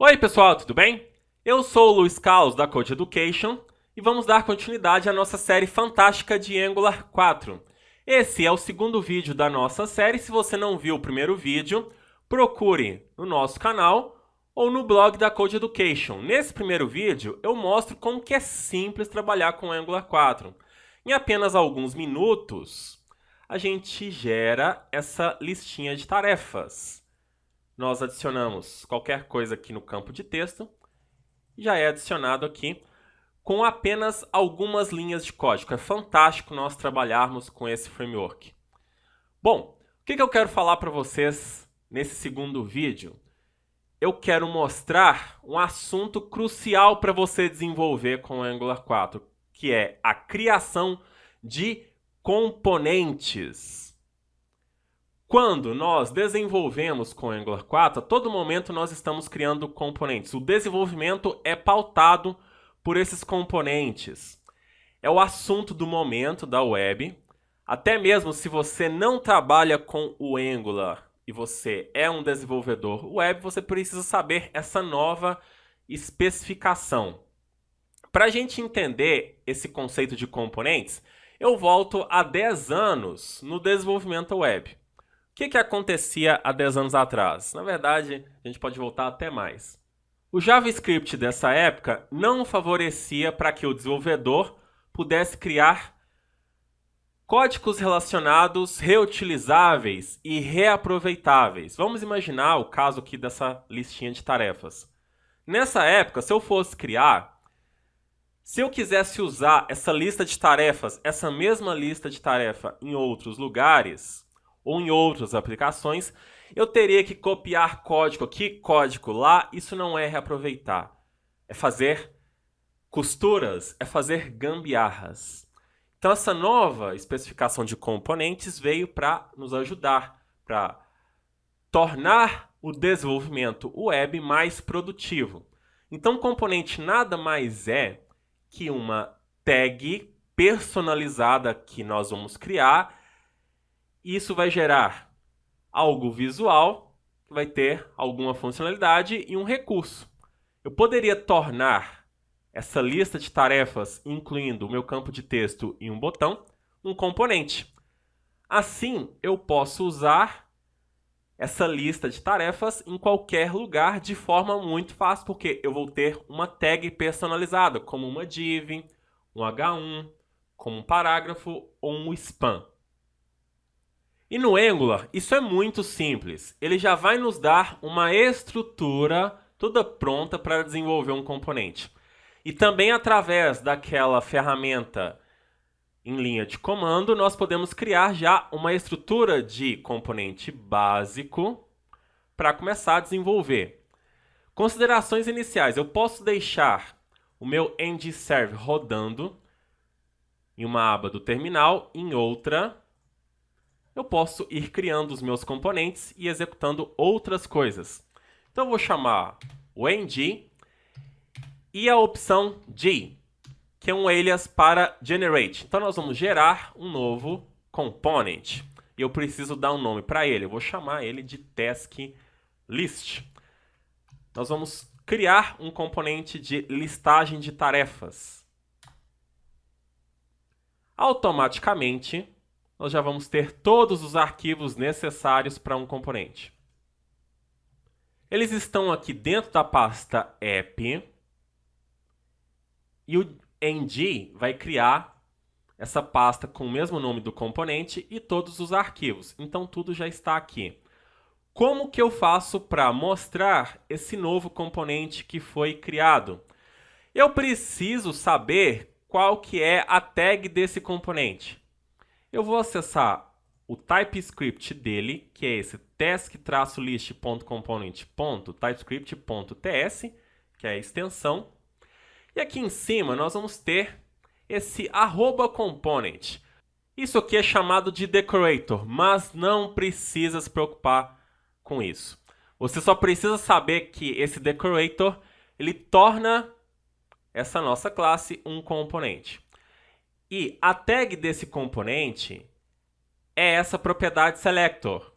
Oi pessoal, tudo bem? Eu sou o Luiz Carlos da Code Education e vamos dar continuidade à nossa série fantástica de Angular 4. Esse é o segundo vídeo da nossa série. Se você não viu o primeiro vídeo, procure no nosso canal ou no blog da Code Education. Nesse primeiro vídeo eu mostro como que é simples trabalhar com Angular 4. Em apenas alguns minutos, a gente gera essa listinha de tarefas. Nós adicionamos qualquer coisa aqui no campo de texto, já é adicionado aqui com apenas algumas linhas de código. É fantástico nós trabalharmos com esse framework. Bom, o que eu quero falar para vocês nesse segundo vídeo? Eu quero mostrar um assunto crucial para você desenvolver com o Angular 4, que é a criação de componentes. Quando nós desenvolvemos com Angular 4, a todo momento nós estamos criando componentes. O desenvolvimento é pautado por esses componentes. É o assunto do momento da web. Até mesmo se você não trabalha com o Angular e você é um desenvolvedor web, você precisa saber essa nova especificação. Para a gente entender esse conceito de componentes, eu volto a 10 anos no desenvolvimento web. O que acontecia há 10 anos atrás? Na verdade, a gente pode voltar até mais. O JavaScript dessa época não favorecia para que o desenvolvedor pudesse criar códigos relacionados reutilizáveis e reaproveitáveis. Vamos imaginar o caso aqui dessa listinha de tarefas. Nessa época, se eu quisesse usar essa lista de tarefas, essa mesma lista de tarefa em outros lugares ou em outras aplicações, eu teria que copiar código aqui, código lá. Isso não é reaproveitar. É fazer costuras, é fazer gambiarras. Então essa nova especificação de componentes veio para nos ajudar, para tornar o desenvolvimento web mais produtivo. Então componente nada mais é que uma tag personalizada que nós vamos criar. Isso vai gerar algo visual, que vai ter alguma funcionalidade e um recurso. Eu poderia tornar essa lista de tarefas, incluindo o meu campo de texto e um botão, um componente. Assim, eu posso usar essa lista de tarefas em qualquer lugar de forma muito fácil, porque eu vou ter uma tag personalizada, como uma div, um H1, como um parágrafo ou um span. E no Angular, isso é muito simples. Ele já vai nos dar uma estrutura toda pronta para desenvolver um componente. E também através daquela ferramenta em linha de comando, nós podemos criar já uma estrutura de componente básico para começar a desenvolver. Considerações iniciais. Eu posso deixar o meu ng-serve rodando em uma aba do terminal, em outra eu posso ir criando os meus componentes e executando outras coisas. Então eu vou chamar o ng e a opção g, que é um alias para generate. Então nós vamos gerar um novo component. E eu preciso dar um nome para ele. Eu vou chamar ele de task_list. Nós vamos criar um componente de listagem de tarefas. Automaticamente, nós já vamos ter todos os arquivos necessários para um componente. Eles estão aqui dentro da pasta app e o ng vai criar essa pasta com o mesmo nome do componente e todos os arquivos. Então tudo já está aqui. Como que eu faço para mostrar esse novo componente que foi criado? Eu preciso saber qual que é a tag desse componente. Eu vou acessar o TypeScript dele, que é esse task-list.component.typescript.ts, que é a extensão. E aqui em cima nós vamos ter esse @component. Isso aqui é chamado de decorator, mas não precisa se preocupar com isso. Você só precisa saber que esse decorator ele torna essa nossa classe um componente. E a tag desse componente é essa propriedade selector.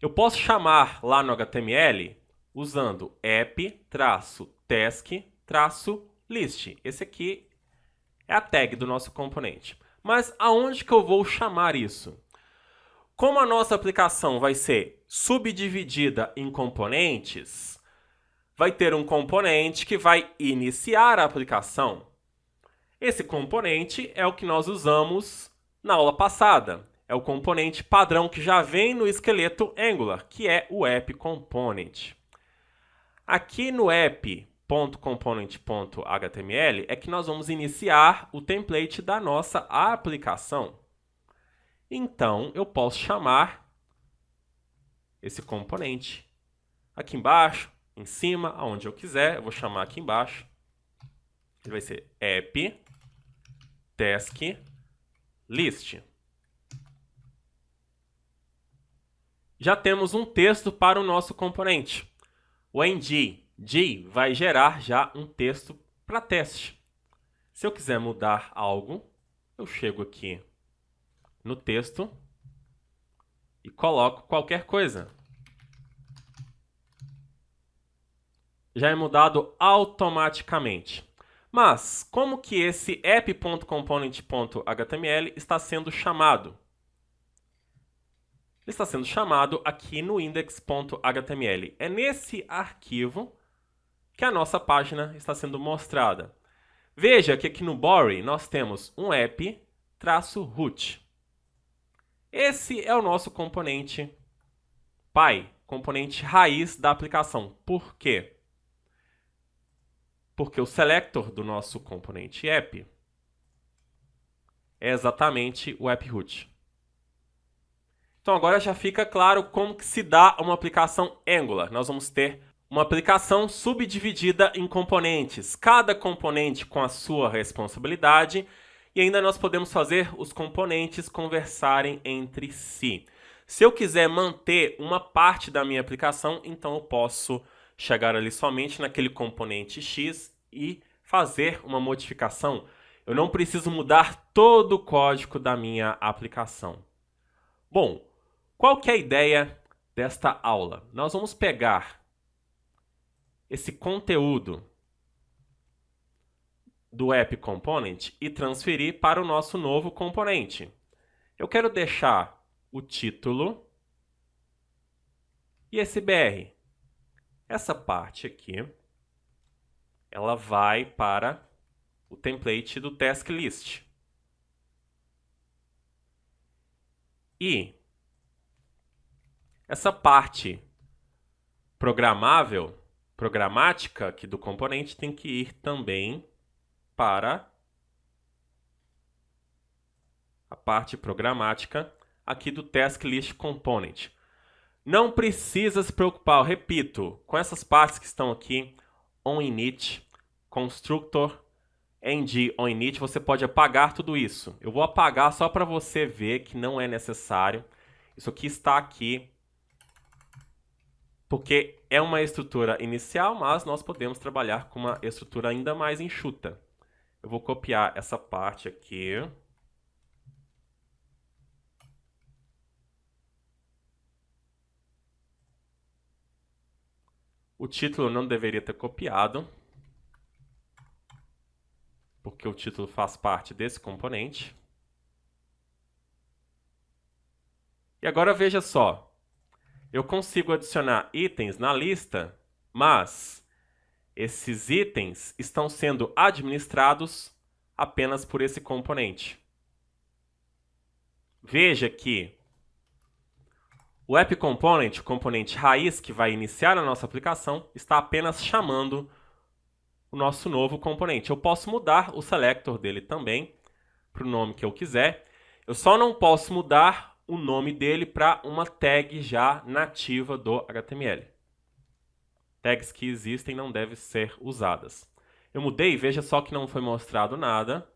Eu posso chamar lá no HTML usando app-task-list. Esse aqui é a tag do nosso componente. Mas aonde que eu vou chamar isso? Como a nossa aplicação vai ser subdividida em componentes, vai ter um componente que vai iniciar a aplicação. Esse componente é o que nós usamos na aula passada. É o componente padrão que já vem no esqueleto Angular, que é o app component. Aqui no app.component.html é que nós vamos iniciar o template da nossa aplicação. Então, eu posso chamar esse componente aqui embaixo, em cima, aonde eu quiser. Eu vou chamar aqui embaixo. Ele vai ser app task list. Já temos um texto para o nosso componente. O ng vai gerar já um texto para teste. Se eu quiser mudar algo, eu chego aqui no texto e coloco qualquer coisa. Já é mudado automaticamente. Mas como que esse app.component.html está sendo chamado? Ele está sendo chamado aqui no index.html. É nesse arquivo que a nossa página está sendo mostrada. Veja que aqui no body nós temos um app-root. Esse é o nosso componente pai, componente raiz da aplicação. Por quê? Porque o selector do nosso componente app é exatamente o app-root. Então agora já fica claro como que se dá uma aplicação Angular. Nós vamos ter uma aplicação subdividida em componentes, cada componente com a sua responsabilidade, e ainda nós podemos fazer os componentes conversarem entre si. Se eu quiser manter uma parte da minha aplicação, então eu posso chegar ali somente naquele componente X e fazer uma modificação. Eu não preciso mudar todo o código da minha aplicação. Bom, qual que é a ideia desta aula? Nós vamos pegar esse conteúdo do app component e transferir para o nosso novo componente. Eu quero deixar o título e esse br. Essa parte aqui, ela vai para o template do task list. E essa parte programática aqui do componente tem que ir também para a parte programática aqui do task list component. Não precisa se preocupar, eu repito, com essas partes que estão aqui, onInit, constructor, ng onInit, você pode apagar tudo isso. Eu vou apagar só para você ver que não é necessário. Isso aqui está aqui porque é uma estrutura inicial, mas nós podemos trabalhar com uma estrutura ainda mais enxuta. Eu vou copiar essa parte aqui. O título não deveria ter copiado, porque o título faz parte desse componente. E agora veja só, eu consigo adicionar itens na lista, mas esses itens estão sendo administrados apenas por esse componente. Veja que o app component, o componente raiz que vai iniciar a nossa aplicação, está apenas chamando o nosso novo componente. Eu posso mudar o selector dele também para o nome que eu quiser. Eu só não posso mudar o nome dele para uma tag já nativa do HTML. Tags que existem não devem ser usadas. Eu mudei, veja só que não foi mostrado nada,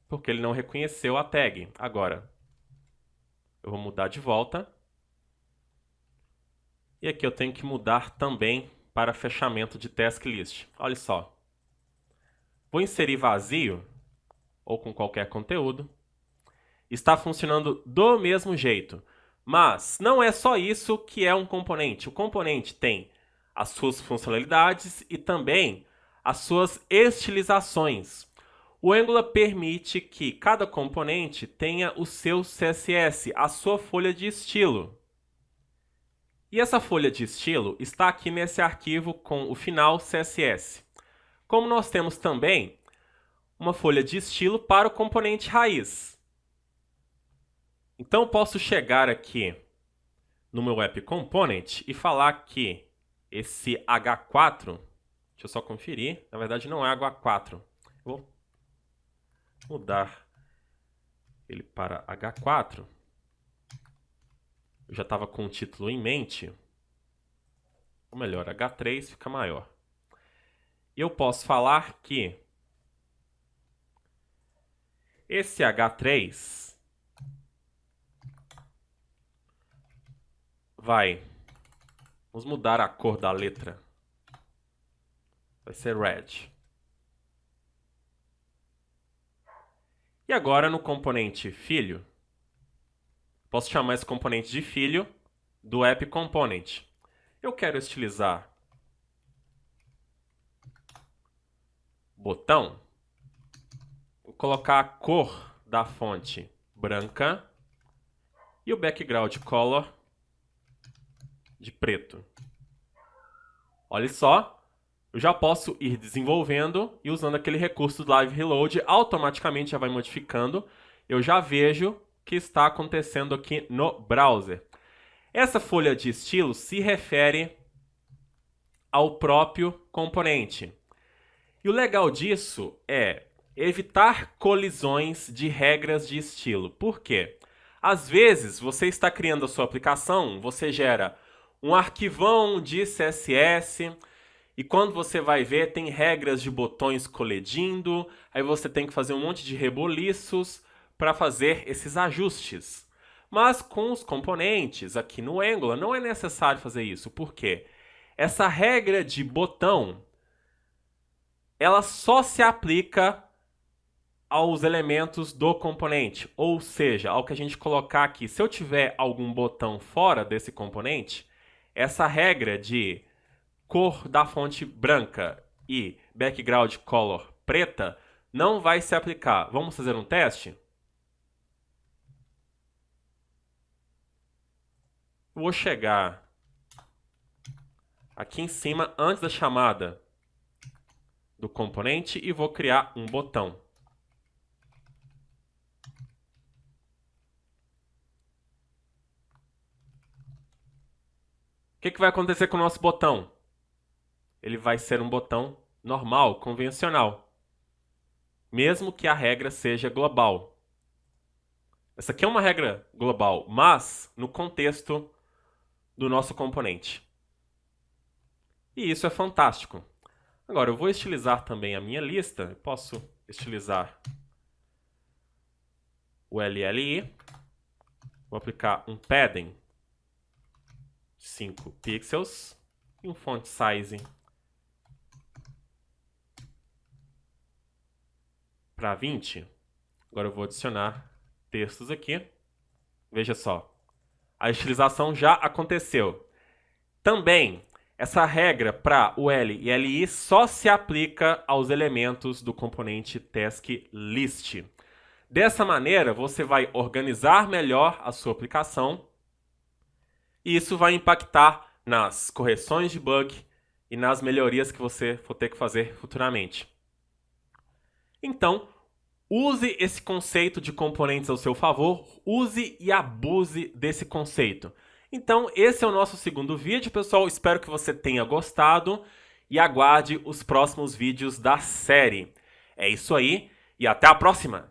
porque ele não reconheceu a tag. Agora, eu vou mudar de volta. E aqui eu tenho que mudar também para fechamento de task list. Olha só. Vou inserir vazio, ou com qualquer conteúdo. Está funcionando do mesmo jeito. Mas não é só isso que é um componente. O componente tem as suas funcionalidades e também as suas estilizações. O Angular permite que cada componente tenha o seu CSS, a sua folha de estilo. E essa folha de estilo está aqui nesse arquivo com o final CSS. Como nós temos também uma folha de estilo para o componente raiz. Então, eu posso chegar aqui no meu App Component e falar que esse H4, deixa eu só conferir, na verdade não é H4. Vou mudar ele para H4. Eu já estava com o título em mente. Ou melhor, H3 fica maior. E eu posso falar que esse H3 vamos mudar a cor da letra. Vai ser red. E agora no componente filho, posso chamar esse componente de filho do App Component. Eu quero estilizar botão. Vou colocar a cor da fonte branca e o background color de preto. Olha só, eu já posso ir desenvolvendo e usando aquele recurso do Live Reload, automaticamente já vai modificando. Eu já vejo o que está acontecendo aqui no browser. Essa folha de estilo se refere ao próprio componente. E o legal disso é evitar colisões de regras de estilo. Por quê? Às vezes, você está criando a sua aplicação, você gera um arquivão de CSS e quando você vai ver, tem regras de botões colidindo, aí você tem que fazer um monte de reboliços para fazer esses ajustes. Mas com os componentes aqui no Angular não é necessário fazer isso. Por quê? Essa regra de botão, ela só se aplica aos elementos do componente, ou seja, ao que a gente colocar aqui. Se eu tiver algum botão fora desse componente, essa regra de cor da fonte branca e background color preta não vai se aplicar. Vamos fazer um teste? Eu vou chegar aqui em cima antes da chamada do componente e vou criar um botão. O que vai acontecer com o nosso botão? Ele vai ser um botão normal, convencional, mesmo que a regra seja global. Essa aqui é uma regra global, mas no contexto do nosso componente. E isso é fantástico. Agora, eu vou estilizar também a minha lista. Eu posso estilizar o LLI. Vou aplicar um padding 5 pixels e um font size para 20. Agora eu vou adicionar textos aqui. Veja só, a estilização já aconteceu. Também, essa regra para o L e LI só se aplica aos elementos do componente taskList. Dessa maneira, você vai organizar melhor a sua aplicação e isso vai impactar nas correções de bug e nas melhorias que você for ter que fazer futuramente. Então, use esse conceito de componentes ao seu favor, use e abuse desse conceito. Então, esse é o nosso segundo vídeo, pessoal. Espero que você tenha gostado e aguarde os próximos vídeos da série. É isso aí e até a próxima!